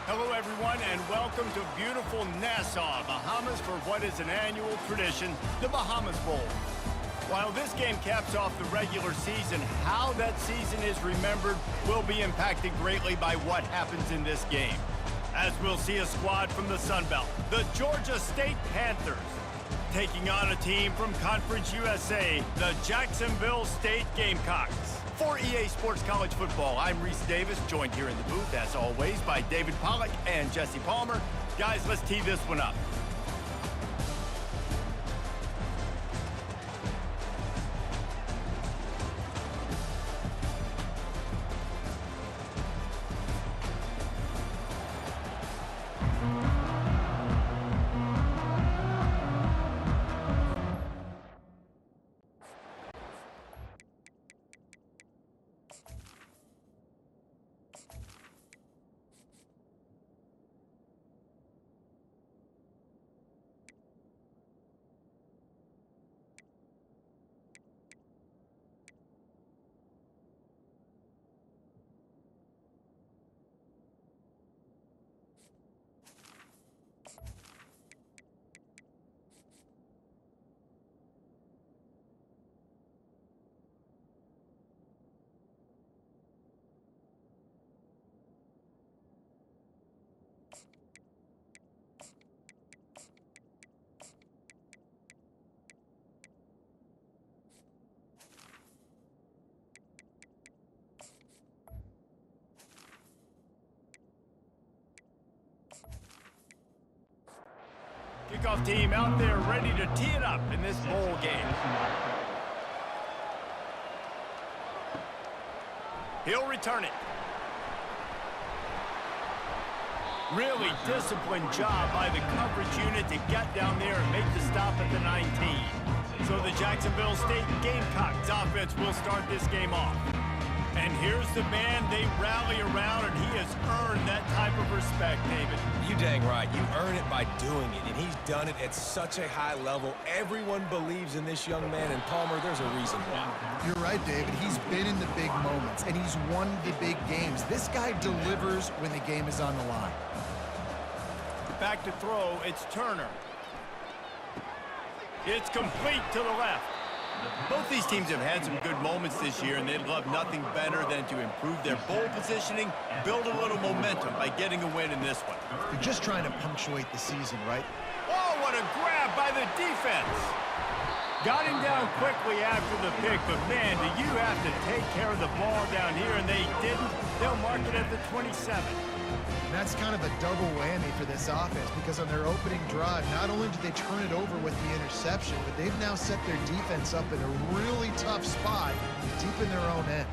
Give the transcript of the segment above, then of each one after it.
Hello, everyone, and welcome to beautiful Nassau, Bahamas, for what is an annual tradition, the Bahamas Bowl. While this game caps off the regular season, how that season is remembered will be impacted greatly by what happens in this game. As we'll see a squad from the Sun Belt, the Georgia State Panthers, taking on a team from Conference USA, the Jacksonville State Gamecocks. For EA Sports College Football, I'm Reese Davis, joined here in the booth, as always, by David Pollack and Jesse Palmer. Guys, let's tee this one up. Kickoff team out there ready to tee it up in this bowl game. He'll return it. Really disciplined job by the coverage unit to get down there and make the stop at the 19. So the Jacksonville State Gamecocks offense will start this game off. And here's the man they rally around, and he has earned that type of respect, David. You dang right. You earn it by doing it, and he's done it at such a high level. Everyone believes in this young man, and Palmer, there's a reason why. You're right, David. He's been in the big moments, and he's won the big games. This guy delivers when the game is on the line. Back to throw, it's Turner. It's complete to the left. Both these teams have had some good moments this year, and they'd love nothing better than to improve their bowl positioning, build a little momentum by getting a win in this one. They're just trying to punctuate the season, right? Oh, what a grab by the defense! Got him down quickly after the pick, but man, do you have to take care of the ball down here, and they didn't. They'll mark it at the 27. And that's kind of a double whammy for this offense, because on their opening drive, not only did they turn it over with the interception, but they've now set their defense up in a really tough spot deep in their own end.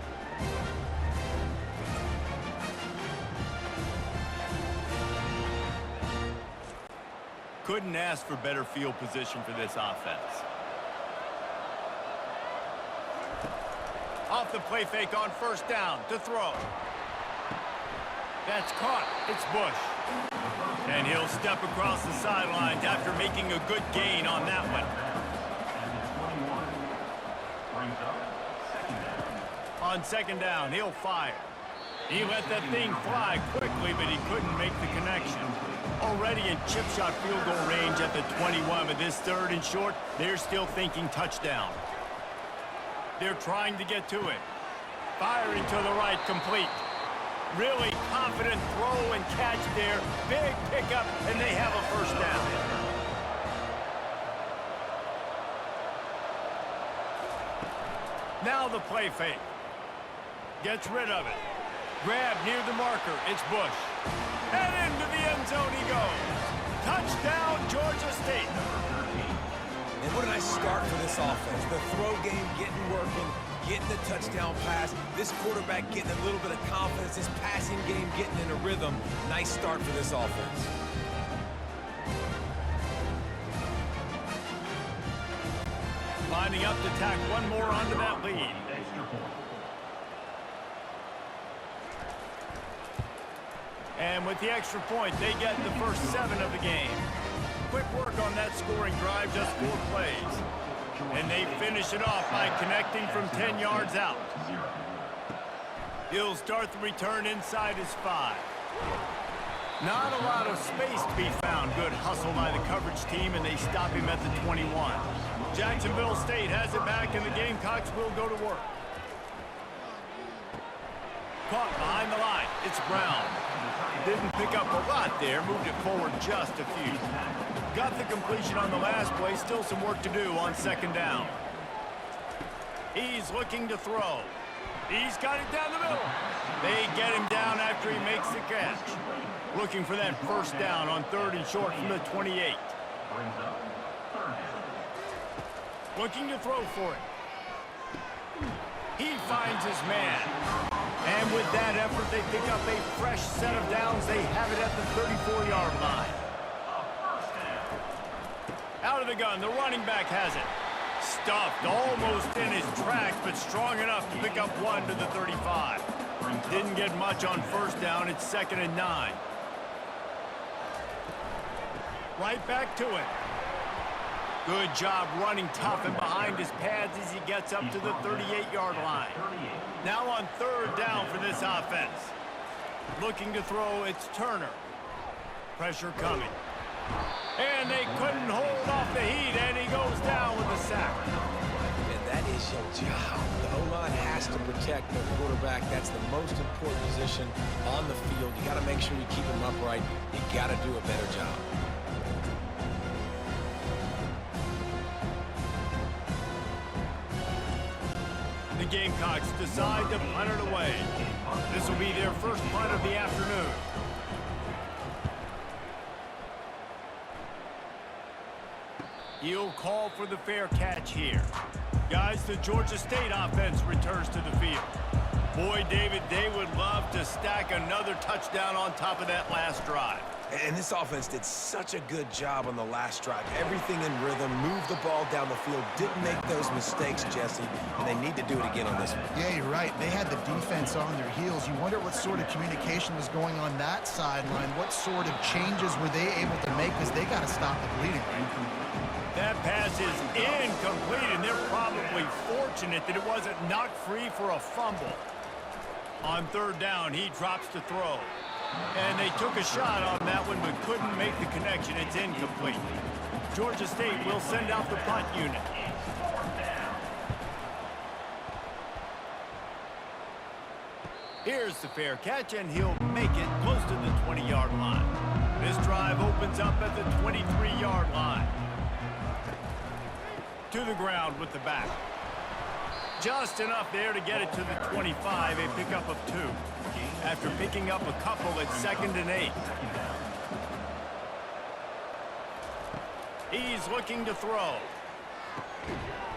Couldn't ask for better field position for this offense. Off the play fake on first down to throw. That's caught. It's Bush. And he'll step across the sidelines after making a good gain on that one. On second down, he'll fire. He let that thing fly quickly, but he couldn't make the connection. Already in chip shot field goal range at the 21, but this third and short, they're still thinking touchdown. They're trying to get to it. Firing to the right, complete. Really confident throw and catch there. Big pickup, and they have a first down. Now the play fake. Gets rid of it. Grab near the marker. It's Bush. And into the end zone he goes. Touchdown, Georgia State. And what a nice start for this offense. The throw game getting working, getting the touchdown pass. This quarterback getting a little bit of confidence. This passing game getting in a rhythm. Nice start for this offense. Lining up to tack one more onto that lead. And with the extra point, they get the first 7 of the game. Quick work on that scoring drive, just 4 plays. And they finish it off by connecting from 10 yards out. He'll start the return inside his 5. Not a lot of space to be found. Good hustle by the coverage team, and they stop him at the 21. Jacksonville State has it back, and the Gamecocks will go to work. Caught behind the line. It's Brown. Didn't pick up a lot there. Moved it forward just a few. Got the completion on the last play. Still some work to do on second down. He's looking to throw. He's got it down the middle. They get him down after he makes the catch. Looking for that first down on 3rd and short from the 28. Looking to throw for it. He finds his man. And with that effort, they pick up a fresh set of downs. They have it at the 34-yard line. Out of the gun, the running back has it. Stuffed almost in his tracks, but strong enough to pick up 1 to the 35. Didn't get much on first down. It's 2nd and 9. Right back to it. Good job running tough and behind his pads as he gets up to the 38-yard line. Now on 3rd down for this offense. Looking to throw, it's Turner. Pressure coming. And they couldn't hold off the heat, and he goes down with a sack. And that is your job. The O-line has to protect the quarterback. That's the most important position on the field. You got to make sure you keep him upright. You got to do a better job. The Gamecocks decide to punt it away. This will be their first punt of the afternoon. He'll call for the fair catch here. Guys, the Georgia State offense returns to the field. Boy, David, they would love to stack another touchdown on top of that last drive. And this offense did such a good job on the last drive. Everything in rhythm, moved the ball down the field, didn't make those mistakes, Jesse, and they need to do it again on this one. Yeah, you're right. They had the defense on their heels. You wonder what sort of communication was going on that sideline. What sort of changes were they able to make, because they got to stop the bleeding, right? That pass is incomplete, and they're probably fortunate that it wasn't knocked free for a fumble. On 3rd down, he drops to throw. And they took a shot on that one, but couldn't make the connection. It's incomplete. Georgia State will send out the punt unit. Here's the fair catch, and he'll make it close to the 20-yard line. This drive opens up at the 23-yard line. To the ground with the back. Just enough there to get it to the 25, a pickup of 2. After picking up a couple, it's 2nd and 8. He's looking to throw.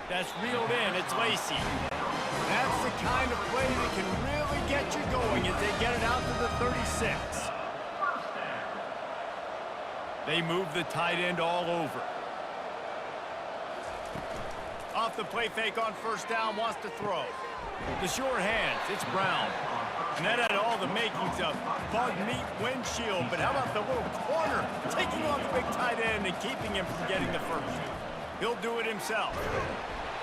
That's reeled in. It's Lacey. That's the kind of play that can really get you going as they get it out to the 36. They move the tight end all over. Off the play fake on 1st down, wants to throw. The short hands, it's Brown. And that had all the makings of bug meat windshield, but how about the little corner taking on the big tight end and keeping him from getting the first? He'll do it himself.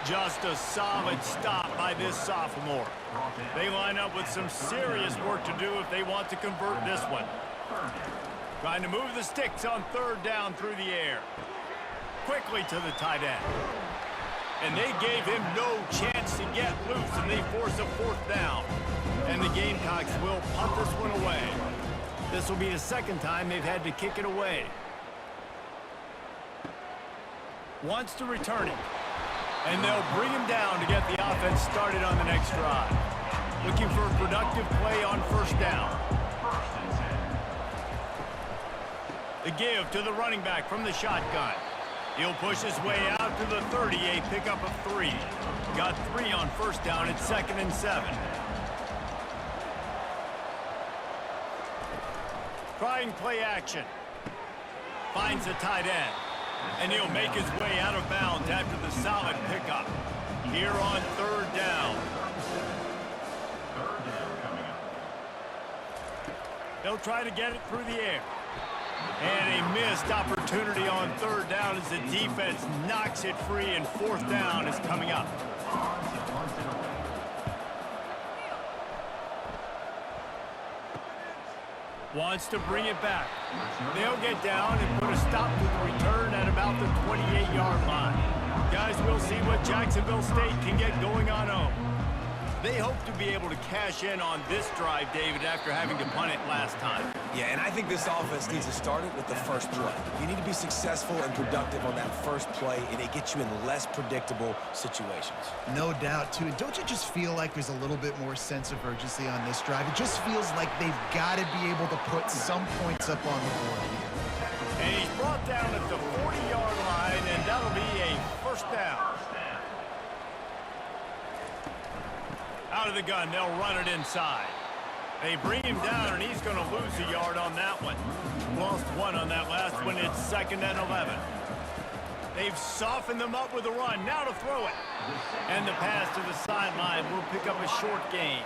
Just a solid stop by this sophomore. They line up with some serious work to do if they want to convert this one. Trying to move the sticks on 3rd down through the air. Quickly to the tight end. And they gave him no chance to get loose, and they force a 4th down. And the Gamecocks will punt this one away. This will be the 2nd time they've had to kick it away. Wants to return it. And they'll bring him down to get the offense started on the next drive. Looking for a productive play on 1st down. The give to the running back from the shotgun. He'll push his way out to the 30, a pickup of 3. Got 3 on 1st down. It's 2nd and 7. Trying play action. Finds the tight end. And he'll make his way out of bounds after the solid pickup. Here on 3rd down. They'll try to get it through the air. And a missed opportunity on 3rd down as the defense knocks it free, and 4th down is coming up. Wants to bring it back. They'll get down and put a stop to the return at about the 28-yard line. Guys, we'll see what Jacksonville State can get going on home. They hope to be able to cash in on this drive, David, after having to punt it last time. Yeah, and I think this offense needs to start it with the first play. You need to be successful and productive on that first play, and it gets you in less predictable situations. No doubt, too. And don't you just feel like there's a little bit more sense of urgency on this drive? It just feels like they've got to be able to put some points up on the board here. And he's brought down at the 40-yard line, and that'll be a first down. Out of the gun, they'll run it inside. They bring him down, and he's going to lose a yard on that one. Lost one on that last one. It's 2nd and 11. They've softened them up with a run. Now to throw it. And the pass to the sideline will pick up a short gain.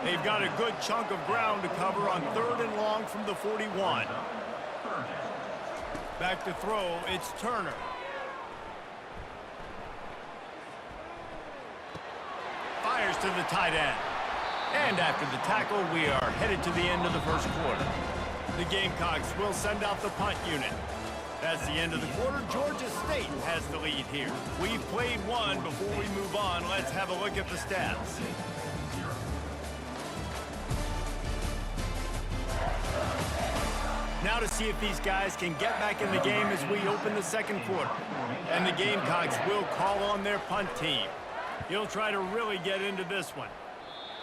They've got a good chunk of ground to cover on 3rd and long from the 41. Back to throw, it's Turner. Fires to the tight end. And after the tackle, we are headed to the end of the first quarter. The Gamecocks will send out the punt unit. That's the end of the quarter. Georgia State has the lead here. We've played one. Before we move on, let's have a look at the stats. Now to see if these guys can get back in the game as we open the second quarter. And the Gamecocks will call on their punt team. He'll try to really get into this one.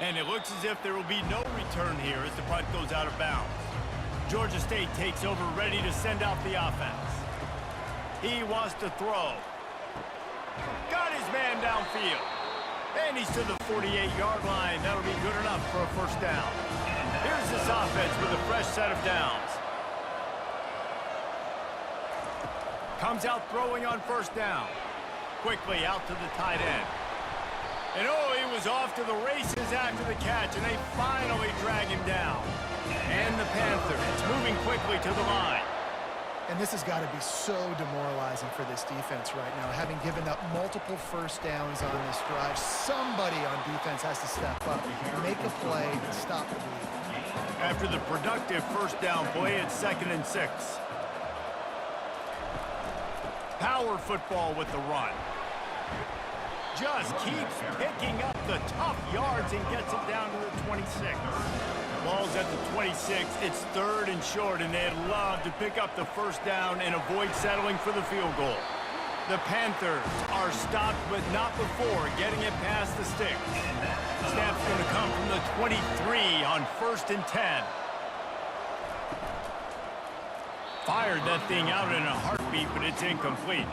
And it looks as if there will be no return here as the punt goes out of bounds. Georgia State takes over, ready to send out the offense. He wants to throw. Got his man downfield. And he's to the 48-yard line. That'll be good enough for a first down. Here's this offense with a fresh set of downs. Comes out throwing on first down. Quickly out to the tight end. And oh, he was off to the races after the catch, and they finally drag him down. And the Panthers moving quickly to the line. And this has got to be so demoralizing for this defense right now. Having given up multiple first downs on this drive, somebody on defense has to step up, make a play, and stop the bleed. After the productive first down play, it's 2nd and 6. Power football with the run. Just keeps picking up the tough yards and gets it down to the 26. Ball's at the 26. It's 3rd and short, and they'd love to pick up the first down and avoid settling for the field goal. The Panthers are stopped, but not before getting it past the sticks. Snap's going to come from the 23 on 1st and 10. Fired that thing out in a heartbeat, but it's incomplete.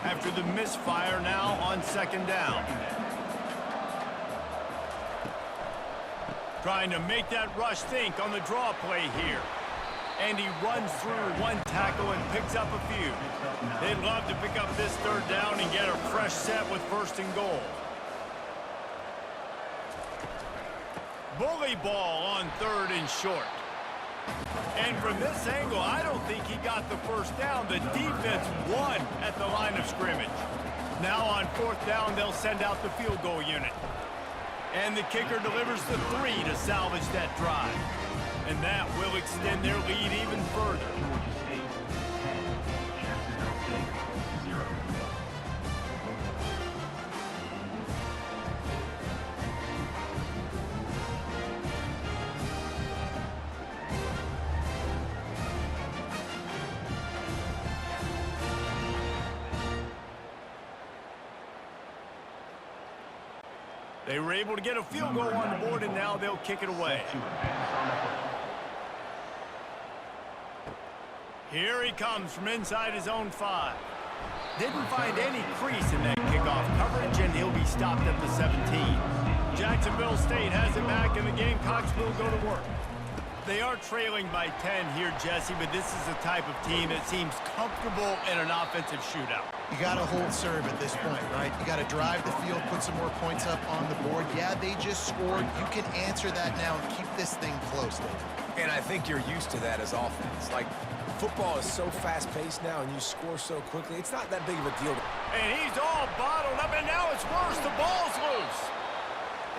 After the misfire, now on 2nd down. Trying to make that rush think on the draw play here. And he runs through one tackle and picks up a few. They'd love to pick up this 3rd down and get a fresh set with 1st and goal. Bully ball on 3rd and short. And from this angle, I don't think he got the first down. The defense won at the line of scrimmage. Now on 4th down, they'll send out the field goal unit. And the kicker delivers the 3 to salvage that drive. And that will extend their lead even further. They were able to get a field goal on the board, and now they'll kick it away. Here he comes from inside his own 5. Didn't find any crease in that kickoff coverage, and he'll be stopped at the 17. Jacksonville State has it back, and the Gamecocks will go to work. They are trailing by 10 here, Jesse, but this is the type of team that seems comfortable in an offensive shootout. You got to hold serve at this point, right? You got to drive the field, put some more points up on the board. Yeah, they just scored. You can answer that now and keep this thing close, David. And I think you're used to that as offense. Like, football is so fast-paced now, and you score so quickly. It's not that big of a deal. And he's all bottled up, and now it's worse. The ball's loose.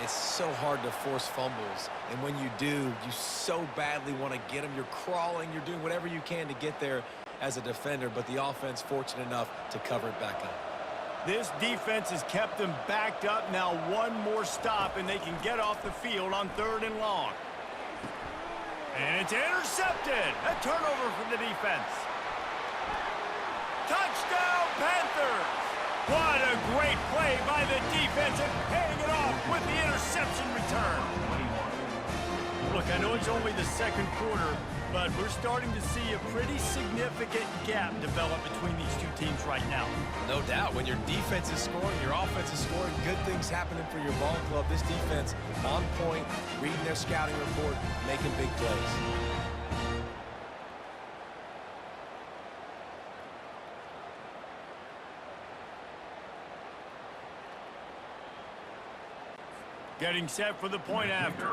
It's so hard to force fumbles, and when you do, you so badly want to get them. You're crawling, you're doing whatever you can to get there as a defender, but the offense fortunate enough to cover it back up. This defense has kept them backed up. Now one more stop, and they can get off the field on 3rd and long. And it's intercepted. A turnover for the defense. Touchdown, Panthers! What a great play by the defense and paying it off with the interception return. Look, I know it's only the 2nd quarter, but we're starting to see a pretty significant gap develop between these two teams right now. No doubt. When your defense is scoring, your offense is scoring, good things happening for your ball club. This defense on point, reading their scouting report, making big plays. Getting set for the point after.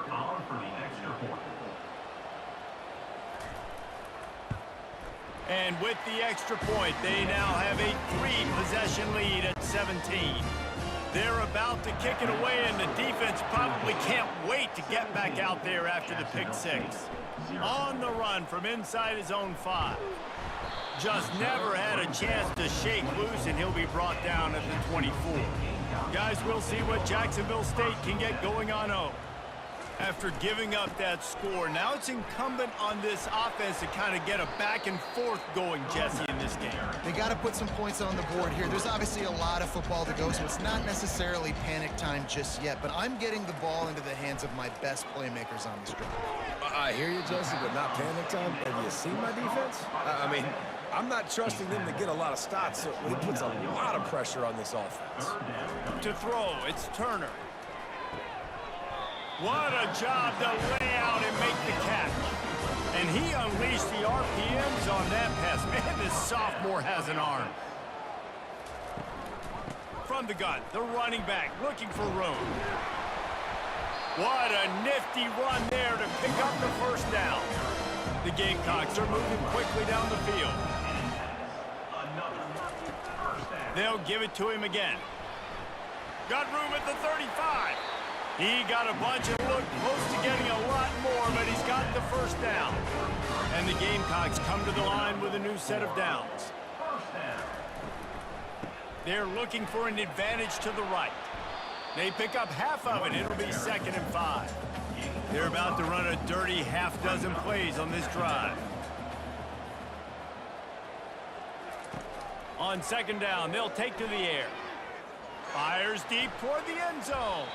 And with the extra point, they now have a 3-possession lead at 17. They're about to kick it away, and the defense probably can't wait to get back out there after the pick 6. On the run from inside his own 5. Just never had a chance to shake loose, and he'll be brought down at the 24. Guys, we'll see what Jacksonville State can get going on home. After giving up that score, now it's incumbent on this offense to kind of get a back and forth going, Jesse, in this game. They got to put some points on the board here. There's obviously a lot of football to go, so it's not necessarily panic time just yet, but I'm getting the ball into the hands of my best playmakers on this drive. I hear you, Jesse, but not panic time. Have you seen my defense? I mean, I'm not trusting them to get a lot of stops, so it puts a lot of pressure on this offense. To throw, it's Turner. What a job to lay out and make the catch. And he unleashed the RPMs on that pass. Man, this sophomore has an arm. From the gun, the running back looking for room. What a nifty run there to pick up the 1st down. The Gamecocks are moving quickly down the field. They'll give it to him again. Got room at the 35. He got a bunch and looked close to getting a lot more, but he's got the 1st down. And the Gamecocks come to the line with a new set of downs. They're looking for an advantage to the right. They pick up half of it. It'll be 2nd and 5. They're about to run a dirty half-dozen plays on this drive. On 2nd down, they'll take to the air. Fires deep toward the end zone.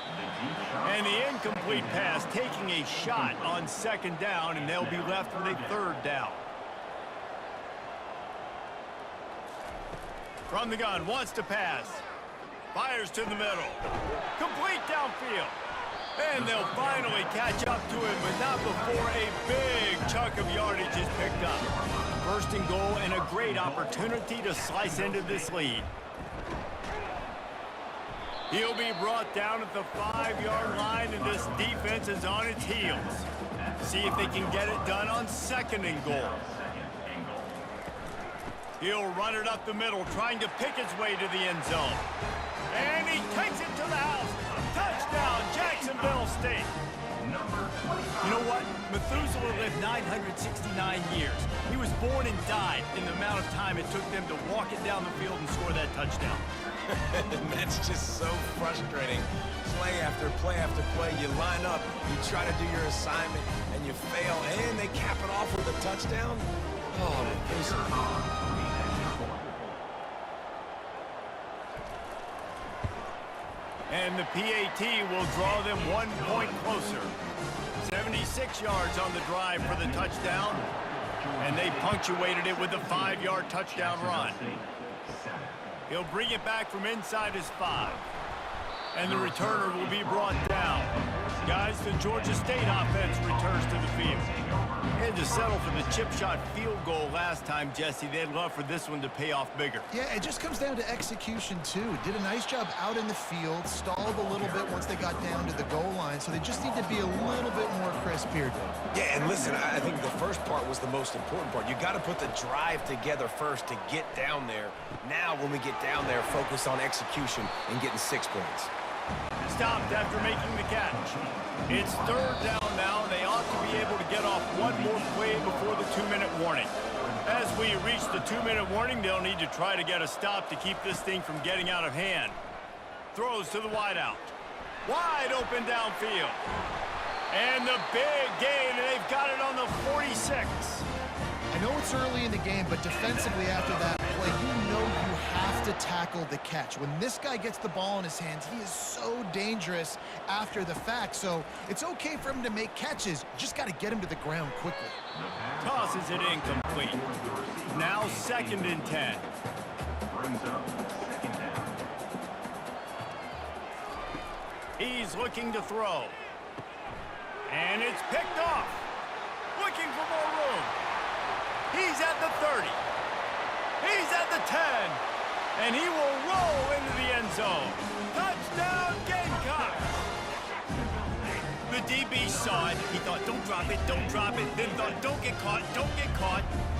And the incomplete pass taking a shot on 2nd down, and they'll be left with a 3rd down. From the gun, wants to pass. Fires to the middle. Complete downfield. And they'll finally catch up to him, but not before a big chunk of yardage is picked up. 1st and goal, and a great opportunity to slice into this lead. He'll be brought down at the 5-yard line, and this defense is on its heels. See if they can get it done on 2nd and goal. He'll run it up the middle, trying to pick his way to the end zone. And he takes it to the house. Touchdown, Jacksonville State. You know what? Methuselah lived 969 years. He was born and died in the amount of time it took them to walk it down the field and score that touchdown. That's just so frustrating. Play after play after play. You line up, you try to do your assignment, and you fail, and they cap it off with a touchdown. Oh, Methuselah. And the PAT will draw them 1 point closer. 76 yards on the drive for the touchdown. And they punctuated it with a 5-yard touchdown run. He'll bring it back from inside his 5. And the returner will be brought down. Guys, the Georgia State offense returns to the field. They had to settle for the chip shot field goal last time, Jesse. They'd love for this one to pay off bigger. Yeah, it just comes down to execution, too. Did a nice job out in the field, stalled a little bit once they got down to the goal line, so they just need to be a little bit more crisp here, Dave. Yeah, and listen, I think the first part was the most important part. You got to put the drive together first to get down there. Now, when we get down there, focus on execution and getting 6 points. Stopped after making the catch. It's third down now, and they ought to be able to get off one more play before the 2-minute warning. As we reach the 2-minute warning, they'll need to try to get a stop to keep this thing from getting out of hand. Throws to the wideout. Wide open downfield. And the big gain, and they've got it on the 46. I know it's early in the game, but defensively after that play, you know you have to tackle the catch. When this guy gets the ball in his hands, he is so dangerous after the fact. So it's okay for him to make catches. You just got to get him to the ground quickly. Tosses it incomplete. Now 2nd and 10. He's looking to throw. And it's picked off. Looking for more room. He's at the 30. He's at the 10. And he will roll into the end zone. Touchdown, Gamecocks! The DB saw it. He thought, don't drop it, don't drop it. Then thought, don't get caught.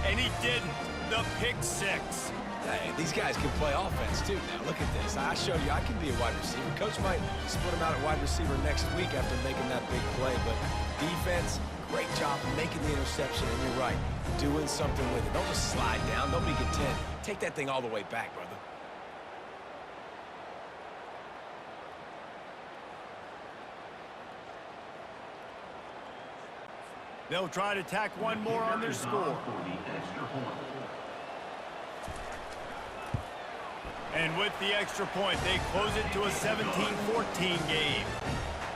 And he didn't. The pick 6. Hey, these guys can play offense, too. Now, look at this. I showed you I can be a wide receiver. Coach might split him out at wide receiver next week after making that big play. But defense, great job making the interception. And you're right, doing something with it. Don't just slide down. Don't be content. Take that thing all the way back, brother. They'll try to tack one more on their score. And with the extra point, they close it to a 17-14 game.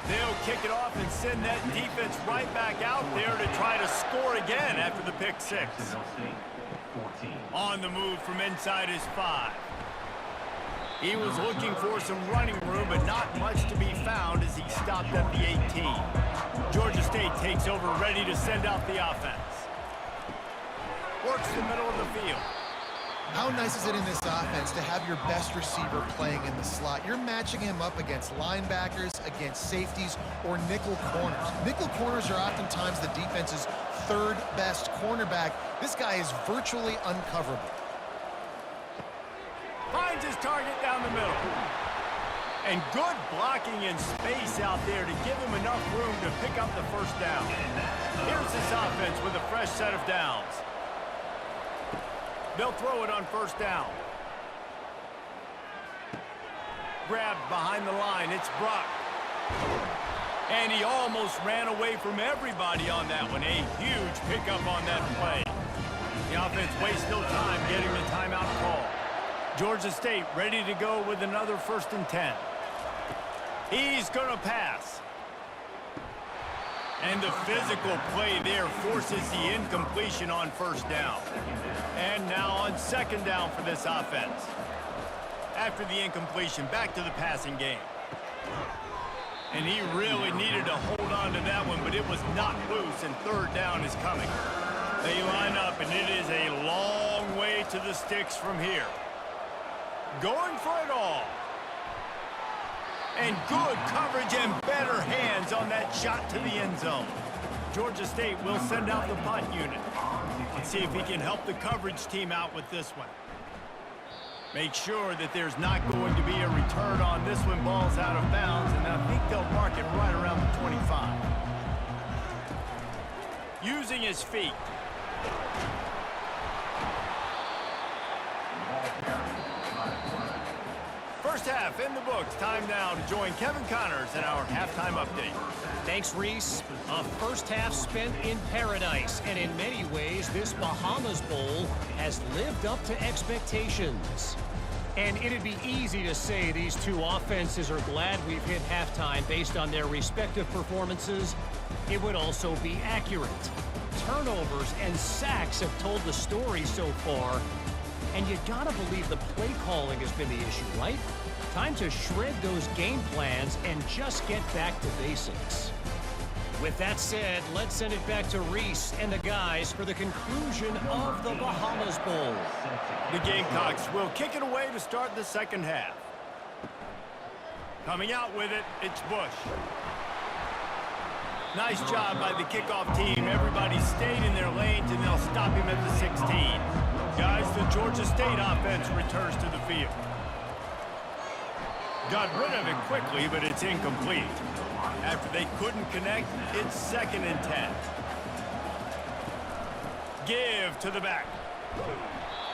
They'll kick it off and send that defense right back out there to try to score again after the pick 6. On the move from inside his 5. He was looking for some running room, but not much to be found as he stopped at the 18. Georgia State takes over, ready to send out the offense. Works the middle of the field. How nice is it in this offense to have your best receiver playing in the slot? You're matching him up against linebackers, against safeties, or nickel corners. Nickel corners are oftentimes the defense's 3rd best cornerback. This guy is virtually uncoverable. Finds his target down the middle. And good blocking in space out there to give him enough room to pick up the 1st down. Here's this offense with a fresh set of downs. They'll throw it on 1st down. Grabbed behind the line. It's Brock. And he almost ran away from everybody on that one. A huge pickup on that play. The offense wastes no time getting the timeout call. Georgia State ready to go with another 1st and 10. He's going to pass. And the physical play there forces the incompletion on 1st down. And now on 2nd down for this offense. After the incompletion, back to the passing game. And he really needed to hold on to that one, but it was not loose, and 3rd down is coming. They line up, and it is a long way to the sticks from here. Going for it all. And good coverage and better hands on that shot to the end zone. Georgia State will send out the punt unit. Let's see if he can help the coverage team out with this one. Make sure that there's not going to be a return on this one. Ball's out of bounds, and I think they'll mark it right around the 25. Using his feet. First half in the books. Time now to join Kevin Connors in our halftime update. Thanks, Reese. A first half spent in paradise, and in many ways, this Bahamas Bowl has lived up to expectations. And it'd be easy to say these two offenses are glad we've hit halftime based on their respective performances. It would also be accurate. Turnovers and sacks have told the story so far. And you gotta believe the play calling has been the issue, right? Time to shred those game plans and just get back to basics. With that said, let's send it back to Reese and the guys for the conclusion of the Bahamas Bowl. The Gamecocks will kick it away to start the second half. Coming out with it, it's Bush. Nice job by the kickoff team. Everybody stayed in their lanes, and they'll stop him at the 16. Guys, the Georgia State offense returns to the field. Got rid of it quickly, but it's incomplete. After they couldn't connect, it's 2nd and 10. Give to the back.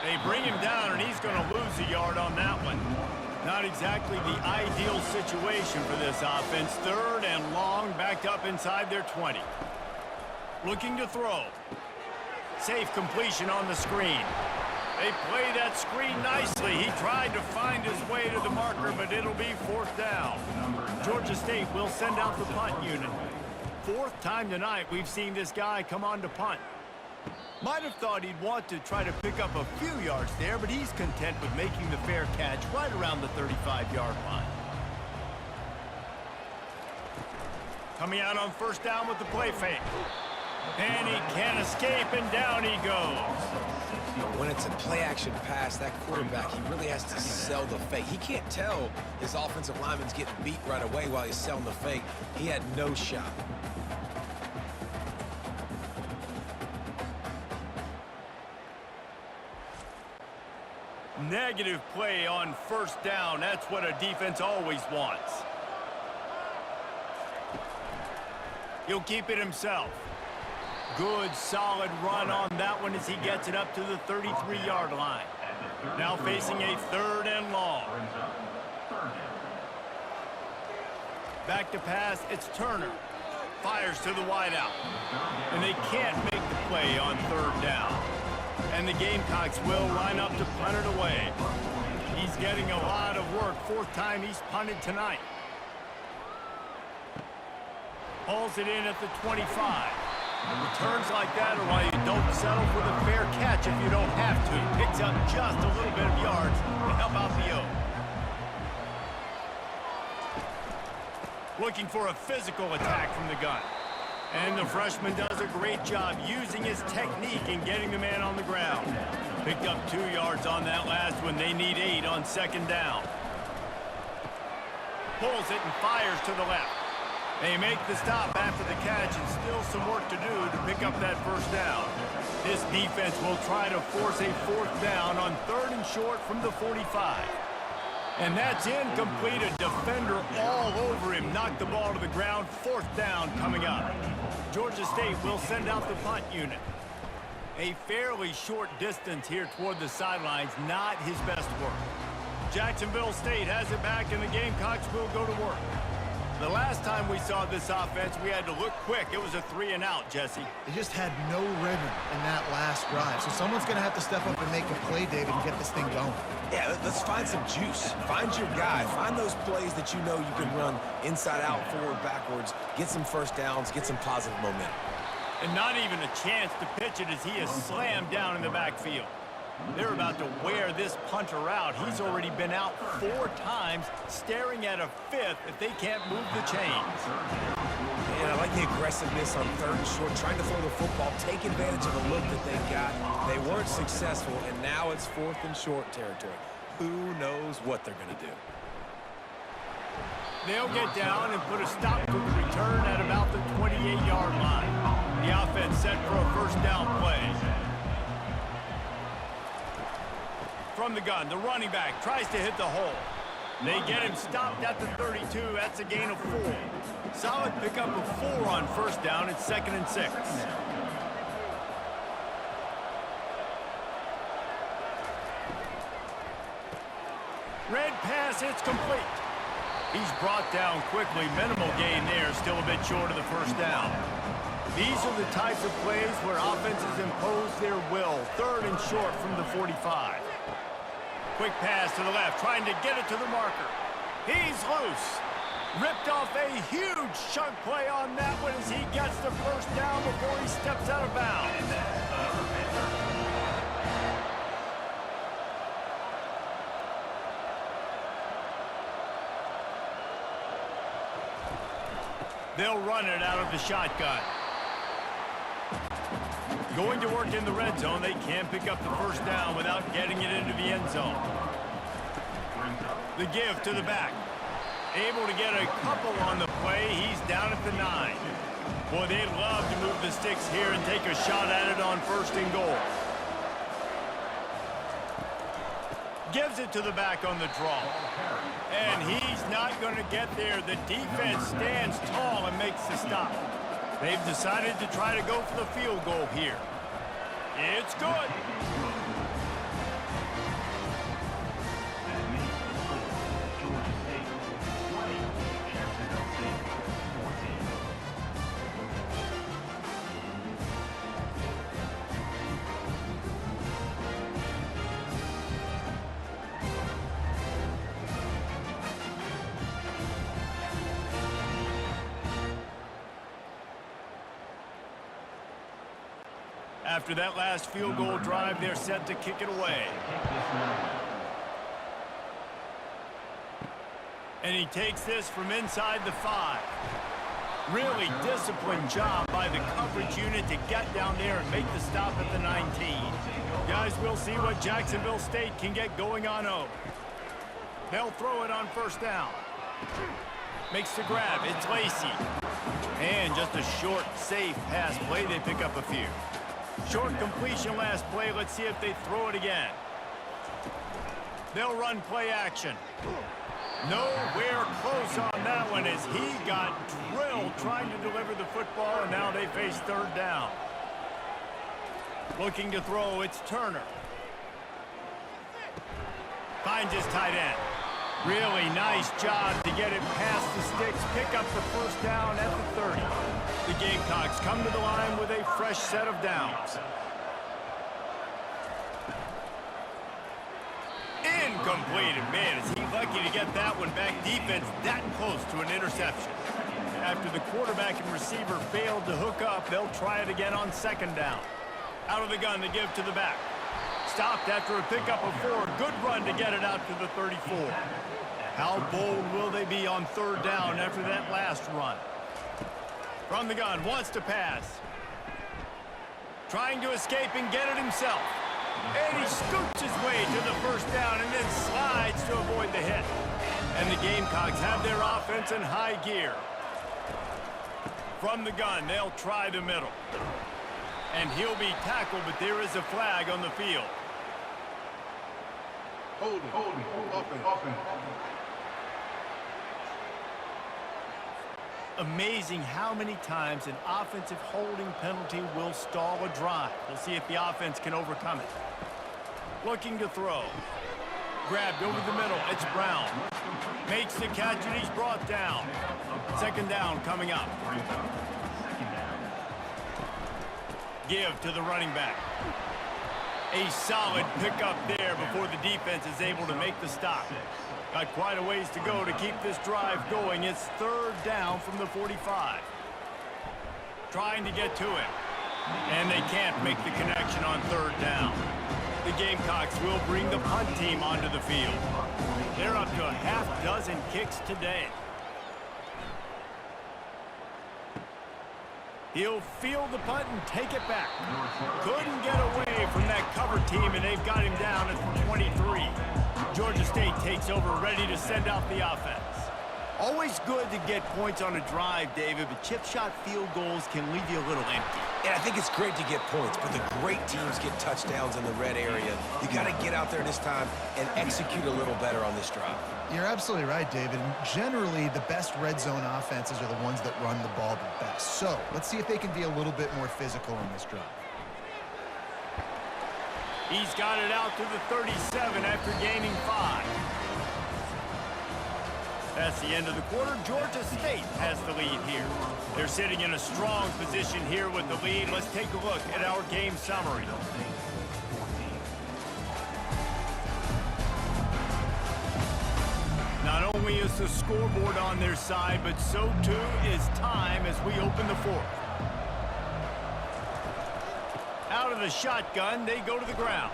They bring him down, and he's going to lose a yard on that one. Not exactly the ideal situation for this offense. 3rd and long, backed up inside their 20. Looking to throw. Safe completion on the screen. They play that screen nicely. He tried to find his way to the marker, but it'll be 4th down. Georgia State will send out the punt unit. 4th time tonight we've seen this guy come on to punt. Might have thought he'd want to try to pick up a few yards there, but he's content with making the fair catch right around the 35-yard line. Coming out on 1st down with the play fake. And he can't escape, and down he goes. When it's a play-action pass, that quarterback, he really has to sell the fake. He can't tell his offensive lineman's getting beat right away while he's selling the fake. He had no shot. Negative play on 1st down. That's what a defense always wants. He'll keep it himself. Good, solid run on that one as he gets it up to the 33-yard line. Now facing a 3rd and long. Back to pass, it's Turner. Fires to the wideout. And they can't make the play on 3rd down. And the Gamecocks will line up to punt it away. He's getting a lot of work. 4th time he's punted tonight. Hauls it in at the 25. Returns like that are why you don't settle for the fair catch if you don't have to. Picks up just a little bit of yards to help out the O. Looking for a physical attack from the gun. And the freshman does a great job using his technique and getting the man on the ground. Picked up 2 yards on that last one. They need 8 on 2nd down. Pulls it and fires to the left. They make the stop after the catch, and still some work to do to pick up that 1st down. This defense will try to force a 4th down on 3rd and short from the 45. And that's incomplete. A defender all over him. Knocked the ball to the ground. 4th down coming up. Georgia State will send out the punt unit. A fairly short distance here toward the sidelines. Not his best work. Jacksonville State has it back, and the Gamecocks will go to work. The last time we saw this offense, we had to look quick. It was a 3-and-out, Jesse. They just had no rhythm in that last drive. So someone's going to have to step up and make a play, David, and get this thing going. Yeah, let's find some juice. Find your guy. Find those plays that you know you can run inside out, forward, backwards. Get some 1st downs. Get some positive momentum. And not even a chance to pitch it as he is slammed down in the backfield. They're about to wear this punter out. He's already been out 4 times, staring at a 5th if they can't move the chains. And I like the aggressiveness on 3rd and short, trying to throw the football, take advantage of the look that they got. They weren't successful, and now it's 4th and short territory. Who knows what they're going to do? They'll get down and put a stop to the return at about the 28-yard line. The offense set for a 1st down play. From the gun, the running back tries to hit the hole. They get him stopped at the 32. That's a gain of 4. Solid pickup of 4 on 1st down. It's 2nd and 6. Red pass, it's complete. He's brought down quickly. Minimal gain there, still a bit short of the 1st down. These are the types of plays where offenses impose their will. 3rd and short from the 45. Quick pass to the left, trying to get it to the marker. He's loose. Ripped off a huge chunk play on that one as he gets the 1st down before he steps out of bounds. They'll run it out of the shotgun. Going to work in the red zone. They can't pick up the 1st down without getting it into the end zone. The give to the back. Able to get a couple on the play. He's down at the 9. Boy, they'd love to move the sticks here and take a shot at it on 1st and goal. Gives it to the back on the draw. And he's not going to get there. The defense stands tall and makes the stop. They've decided to try to go for the field goal here. It's good. After that last field goal drive, they're set to kick it away. And he takes this from inside the 5. Really disciplined job by the coverage unit to get down there and make the stop at the 19. Guys, we'll see what Jacksonville State can get going on 0. They'll throw it on first down. Makes the grab. It's Lacey. And just a short, safe pass play. They pick up a few. Short completion last play. Let's see if they throw it again. They'll run play action. Nowhere close on that one as he got drilled trying to deliver the football, and now they face third down. Looking to throw, it's Turner. Finds his tight end. Really nice job to get it past the sticks, pick up the first down at the 30. The Gamecocks come to the line with a fresh set of downs. Incomplete. Man, is he lucky to get that one back. Defense that close to an interception. After the quarterback and receiver failed to hook up, they'll try it again on second down. Out of the gun to give to the back. Stopped after a pickup of 4. Good run to get it out to the 34. How bold will they be on third down after that last run? From the gun, wants to pass. Trying to escape and get it himself. And he scoops his way to the first down and then slides to avoid the hit. And the Gamecocks have their offense in high gear. From the gun, they'll try the middle. And he'll be tackled, but there is a flag on the field. Hold it. Amazing how many times an offensive holding penalty will stall a drive. We'll see if the offense can overcome it. Looking to throw. Grabbed over the middle. It's Brown. Makes the catch and he's brought down. Second down coming up. Give to the running back. A solid pickup there before the defense is able to make the stop. Got quite a ways to go to keep this drive going. It's third down from the 45. Trying to get to him. And they can't make the connection on third down. The Gamecocks will bring the punt team onto the field. They're up to a half dozen kicks today. He'll field the punt and take it back. Couldn't get away from that cover team, and they've got him down at the 23. Georgia State takes over, ready to send out the offense. Always good to get points on a drive, David, but chip shot field goals can leave you a little empty. And I think it's great to get points, but the great teams get touchdowns in the red area. You got to get out there this time and execute a little better on this drive. You're absolutely right, David. Generally, the best red zone offenses are the ones that run the ball the best. So let's see if they can be a little bit more physical on this drive. He's got it out to the 37 after gaining 5. That's the end of the quarter. Georgia State has the lead here. They're sitting in a strong position here with the lead. Let's take a look at our game summary. Not only is the scoreboard on their side, but so too is time as we open the fourth. Out of the shotgun, they go to the ground.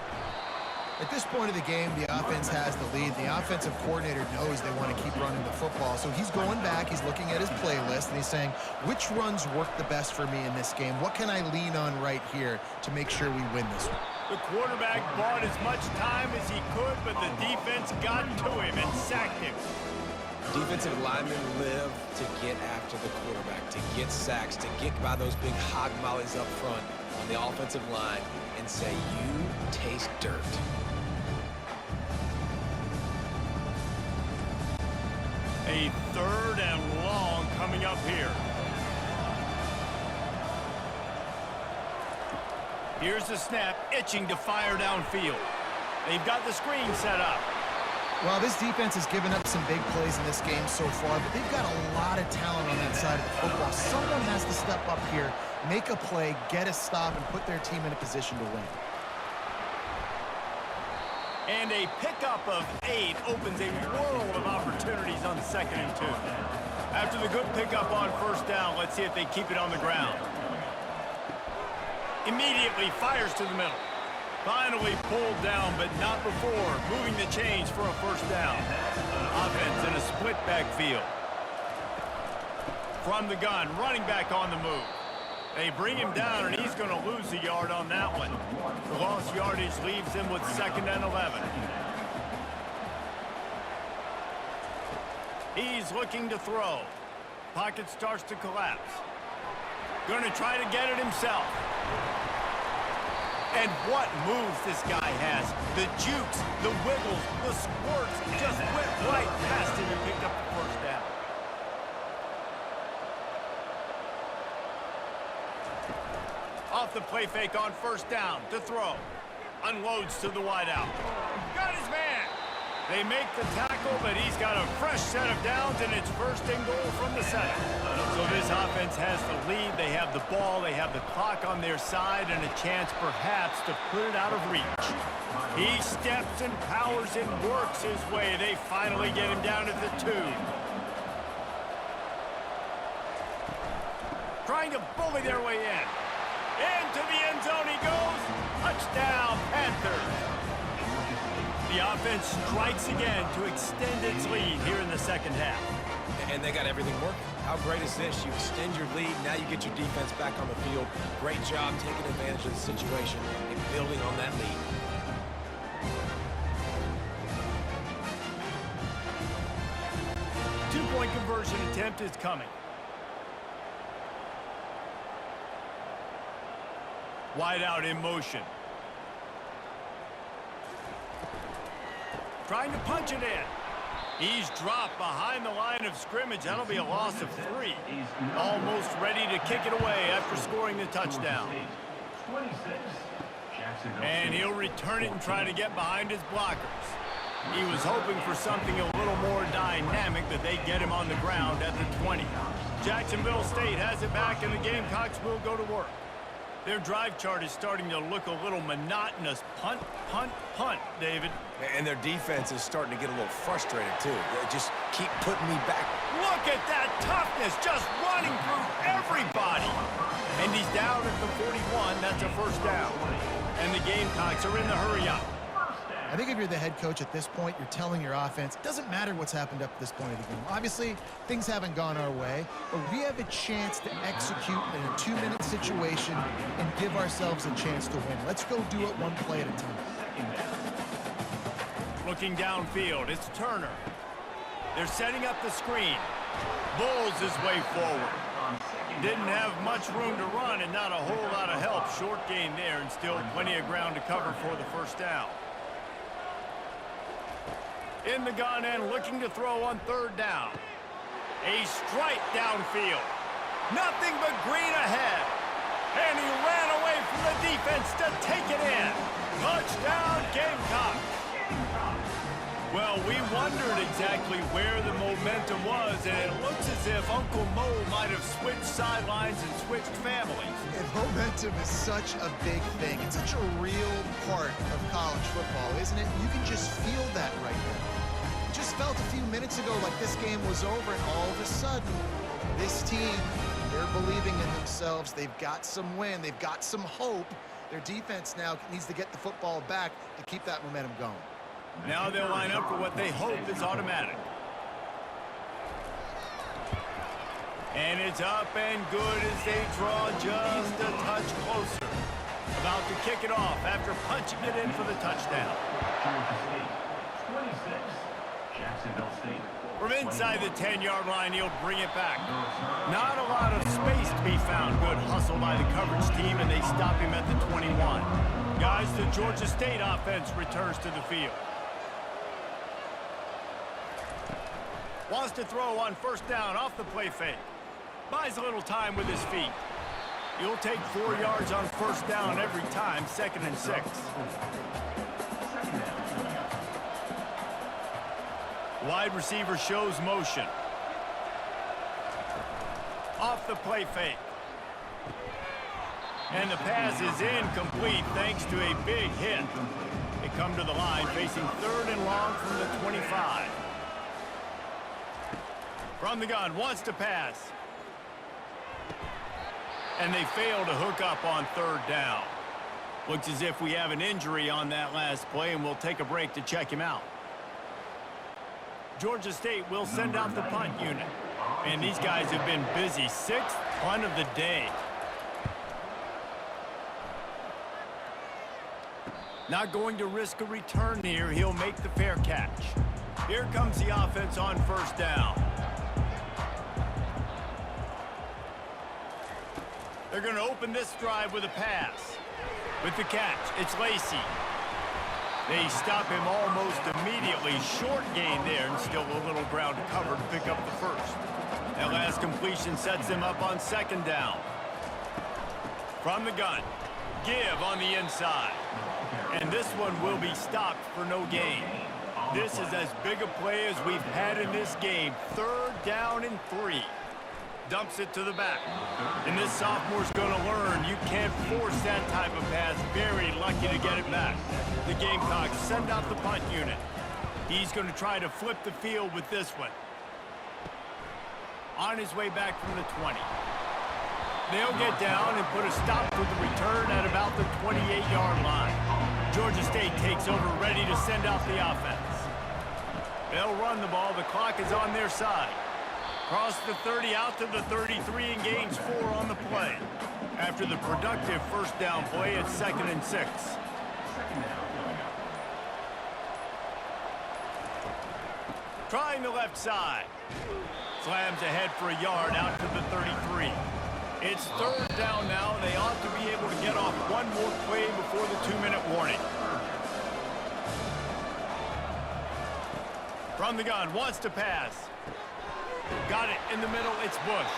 At this point of the game, the offense has the lead. The offensive coordinator knows they want to keep running the football. So he's going back, he's looking at his playlist, and he's saying, which runs work the best for me in this game? What can I lean on right here to make sure we win this one? The quarterback bought as much time as he could, but the defense got to him and sacked him. Defensive linemen live to get after the quarterback, to get sacks, to get by those big hog mollies up front on the offensive line and say, you taste dirt. A 3rd and long coming up here. Here's the snap, itching to fire downfield. They've got the screen set up. Well, this defense has given up some big plays in this game so far, but they've got a lot of talent on that side of the football. Someone has to step up here, make a play, get a stop, and put their team in a position to win. And a pickup of 8 opens a world of opportunities on 2nd and 2. After the good pickup on 1st down, let's see if they keep it on the ground. Immediately fires to the middle. Finally pulled down, but not before moving the chains for a 1st down. Offense in a split backfield. From the gun, running back on the move. They bring him down, and he's going to lose a yard on that one. The lost yardage leaves him with 2nd and 11. He's looking to throw. Pocket starts to collapse. Going to try to get it himself. And what moves this guy has. The jukes, the wiggles, the squirts just went right past him and picked up the 1st down. Off the play fake on 1st down to throw. Unloads to the wideout. Got his man. They make the tackle, but he's got a fresh set of downs, and it's 1st and goal from the center. So this offense has the lead. They have the ball. They have the clock on their side and a chance perhaps to put it out of reach. He steps and powers and works his way. They finally get him down at the 2. Trying to bully their way in. Into the end zone he goes. Touchdown, Panthers. The offense strikes again to extend its lead here in the 2nd half. And they got everything working. How great is this? You extend your lead, now you get your defense back on the field. Great job taking advantage of the situation and building on that lead. Two-point conversion attempt is coming. Wide out in motion. Trying to punch it in. He's dropped behind the line of scrimmage. That'll be a loss of 3. Almost ready to kick it away after scoring the touchdown. And he'll return it and try to get behind his blockers. He was hoping for something a little more dynamic, but they get him on the ground at the 20. Jacksonville State has it back, and the Gamecocks will go to work. Their drive chart is starting to look a little monotonous. Punt, punt, punt, David. And their defense is starting to get a little frustrated, too. They just keep putting me back. Look at that toughness, just running through everybody. And he's down at the 41. That's a 1st down. And the Gamecocks are in the hurry up. I think if you're the head coach at this point, you're telling your offense, it doesn't matter what's happened up to this point of the game. Obviously, things haven't gone our way, but we have a chance to execute in a 2-minute situation and give ourselves a chance to win. Let's go do it one play at a time. Looking downfield, it's Turner. They're setting up the screen. Bulls his way forward. Didn't have much room to run and not a whole lot of help. Short gain there and still plenty of ground to cover for the 1st down. In the gun and looking to throw on 3rd down. A strike downfield. Nothing but green ahead. And he ran away from the defense to take it in. Touchdown, Gamecocks. Well, we wondered exactly where the momentum was, and it looks as if Uncle Mo might have switched sidelines and switched families. And momentum is such a big thing. It's such a real part of college football, isn't it? You can just feel that right now. It just felt a few minutes ago like this game was over, and all of a sudden, this team, they're believing in themselves. They've got some win. They've got some hope. Their defense now needs to get the football back to keep that momentum going. Now they'll line up for what they hope is automatic. And it's up and good as they draw just a touch closer. About to kick it off after punching it in for the touchdown. From inside the 10-yard line, he'll bring it back. Not a lot of space to be found. Good hustle by the coverage team, and they stop him at the 21. Guys, the Georgia State offense returns to the field. Wants to throw on first down off the play fake. Buys a little time with his feet. He'll take 4 yards on first down every time, 2nd and 6. Wide receiver shows motion. Off the play fake. And the pass is incomplete thanks to a big hit. They come to the line facing 3rd and long from the 25. From the gun, wants to pass. And they fail to hook up on 3rd down. Looks as if we have an injury on that last play, and we'll take a break to check him out. Georgia State will send out the punt unit. And these guys have been busy. 6th punt of the day. Not going to risk a return here. He'll make the fair catch. Here comes the offense on first down. They're going to open this drive with a pass. With the catch, it's Lacey. They stop him almost immediately. Short gain there, and still a little ground to cover to pick up the first. That last completion sets him up on 2nd down. From the gun, give on the inside. And this one will be stopped for no gain. This is as big a play as we've had in this game. 3rd down and 3. Dumps it to the back. And this sophomore's going to learn you can't force that type of pass. Very lucky to get it back. The Gamecocks send out the punt unit. He's going to try to flip the field with this one. On his way back from the 20. They'll get down and put a stop to the return at about the 28-yard line. Georgia State takes over, ready to send out the offense. They'll run the ball. The clock is on their side. Cross the 30 out to the 33 and gains 4 on the play. After the productive first down play, it's 2nd and 6. Trying the left side. Slams ahead for a yard out to the 33. It's 3rd down now. They ought to be able to get off one more play before the 2-minute warning. From the gun, wants to pass. Got it in the middle, it's Bush.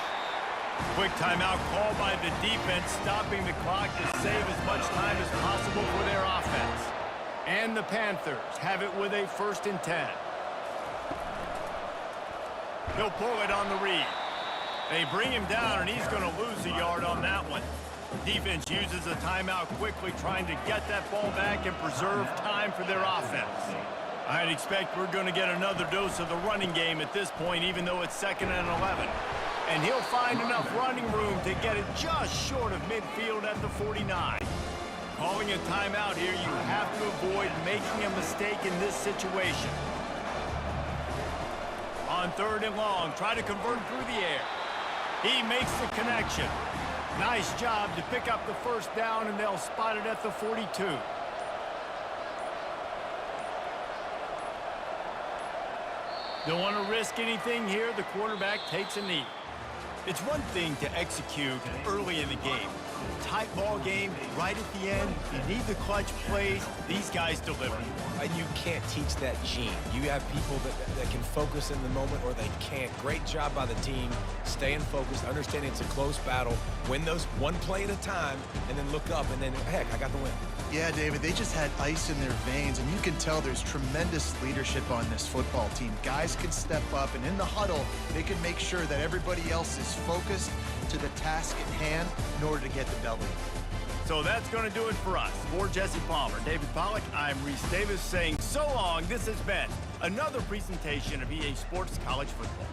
Quick timeout called by the defense, stopping the clock to save as much time as possible for their offense. And the Panthers have it with a 1st and 10. He'll pull it on the read. They bring him down, and he's going to lose a yard on that one. Defense uses a timeout quickly, trying to get that ball back and preserve time for their offense. I'd expect we're going to get another dose of the running game at this point, even though it's 2nd and 11. And he'll find enough running room to get it just short of midfield at the 49. Calling a timeout here, you have to avoid making a mistake in this situation. On 3rd and long, try to convert through the air. He makes the connection. Nice job to pick up the first down, and they'll spot it at the 42. Don't want to risk anything here. The quarterback takes a knee. It's one thing to execute early in the game. Tight ball game, right at the end. You need the clutch plays. These guys deliver. And you can't teach that gene. You have people that can focus in the moment or they can't. Great job by the team, staying focused, understanding it's a close battle, win those one play at a time, and then look up, and then, heck, I got the win. Yeah, David, they just had ice in their veins, and you can tell there's tremendous leadership on this football team. Guys can step up, and in the huddle, they can make sure that everybody else is focused to the task at hand in order to get the W. So that's going to do it for us. For Jesse Palmer, David Pollack, I'm Reese Davis saying so long. This has been another presentation of EA Sports College Football.